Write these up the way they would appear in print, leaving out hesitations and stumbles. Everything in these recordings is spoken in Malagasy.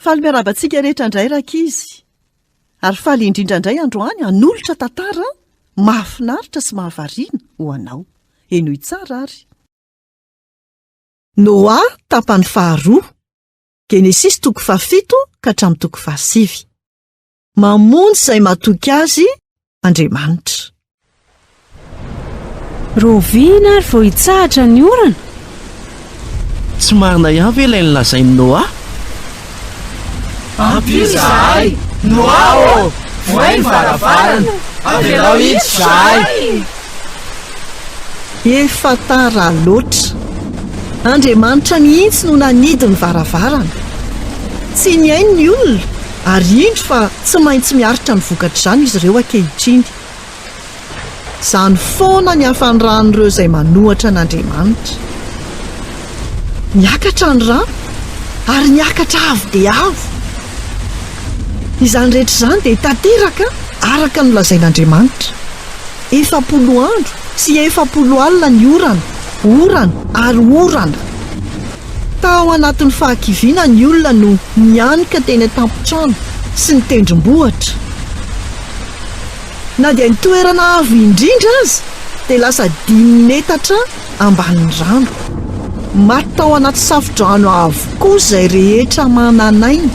Faly miarabantsika rehetra indray rakizy. Ary faly indrindra indray androany hanolotra tantara mahafinaritra sy mahavariana ho anao. Enoy tsara ary. Noa tapany faharoa. Genesis 7 ka hatramin'ny 7. Mamonjy izay matoky azy Andriamanitra. Rovina ary vao hitsahatra ny orana. Tsy marina ihany ve ilay nilazainy Noa? Ampio zahay! Noa ô! Voay ny varavarana! Avelao hitsy zahay! Efa tara loatra. Andriamanitra mihitsy no nanidy ny varavarana. Tsy ny ainy ny olona, ary indro fa tsy maintsy miaritra ny vokatra izany izy ireo ankehitriny. Izany foana ny hafanran'ireo izay manohatra an'Andriamanitra. Niakatra ny rano, ary niakatra avo dia avo. Izany rehetra izany dia tanteraka araka ny lazain'Andriamanitra. 7 andro sy 7 alina ny orana ary orana. Tao anatin'ny fahakiviana ny olona no nianika teny an-tampotrano sy ny tendrombohitra. Na dia ny toerana avo indrindra azy dia lasa 10 metatra ambanin'ny rano. Maty tao anaty safodrano avokoa izay rehetra mananaina.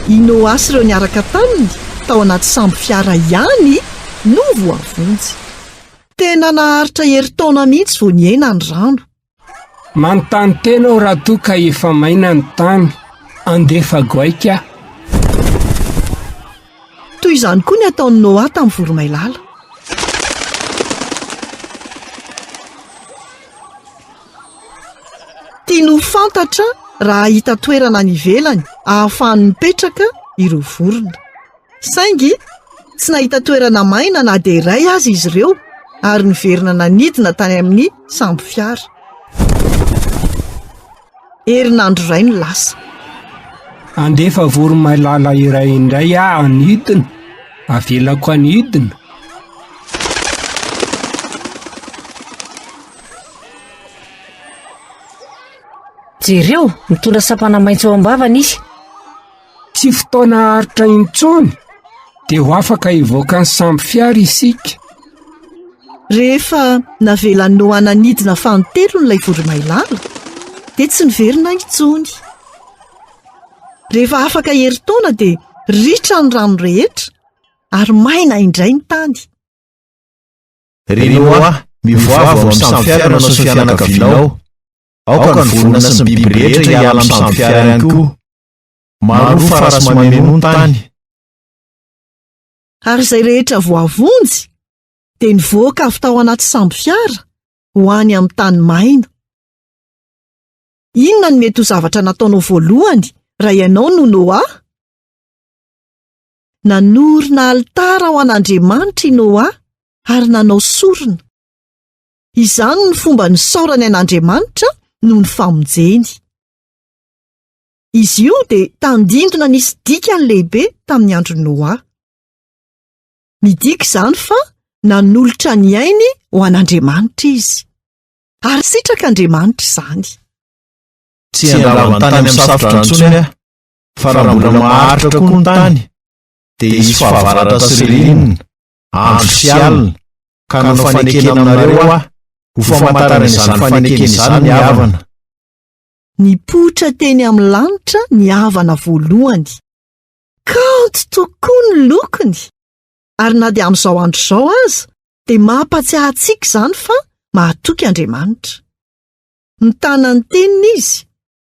I Noa sy ireo niaraka taminy tao anaty sambo fiara ihany no voavonjy. Tena naharitra herintaona mihitsy vao niaina ny rano. Manontany tena ao raha toa ka efa maina ny tany, andefa goaika. Toy izany koa ny ataon'ny Noa tamin'ny voromailala. Tiany ho fantatra raha hita toerana any ivelany ahafahany mipetraka ireo vorona. Saingy tsy nahita toerana maina na dia iray azy izy ireo, ary niverina nanidina tany amin'ny sambo fiara. Herinandro iray no lasa. Andefa voromailala iray indray anidina, avelako anidina. Jereo, mitondra sapana maitso ao am-bavany izy. Tsy fotoana haritra intsony, dia ho afaka hivoaka ny sambo fiara isika. Rehefa navelan'ny Noa nanidina fanontelo n'ilay voromailala, dia tsy niverina intsony. Rehefa afaka herintaona dia ritra ny rano rehetra, ary maina indray ny tany. Ry Noa, mivoavo amin'ny sambo fiara na sy ny fianakavianao. Aoka ny vorona sy ny biby rehetra hiala amin'ny sambo fiara ihany koa. Maro farasy mameno ny tany. Ary izay rehetra voavonjy dia nivoaka avy tao anaty sambo fiara ho any amin'ny tany maina. Inona no mety ho zavatra nataonao voalohany raha ianao no Noa? Nanorina alitara ho an'Andriamanitra i Noa ary nanao sorona. Izany ny fomba nisaorany an'Andriamanitra no ny famonjeny. Izy io dia tandindona nisy dikany lehibe tamin'ny andron'i Noa. Midika izany fa nanolotra ny ainy ho an'Andriamanitra izy. Ary sitraka Andriamanitra izany. Tsy andravany tany amin'ny safotra intsony fa raha mbola maharitra koa ny tany, dia isy fahavaratra sy ririnina, andro sy alina, ka nanao fanekena aminareo ho famantarana izany fanekena izany ny havana. Nipoitra teny amin'ny lanitra ny havana voalohany. Kanto tokoa ny lokony. Ary na dia amin'izao andro izao aza, dia mampatsiahy antsika izany fa mahatoky Andriamanitra. Mitana ny teniny izy,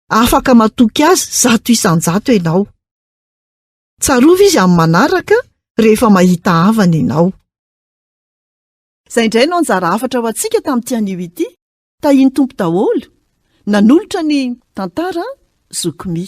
afaka mahatoky azy 100 isan-jato ianao. Tsarovy izy amin'ny manaraka rehefa mahita havana ianao. Izay indray no anjara hafatra ho antsika tamin'ity anio ity. Tahiny tompo daholo, nanolotra ny tantara zokomy.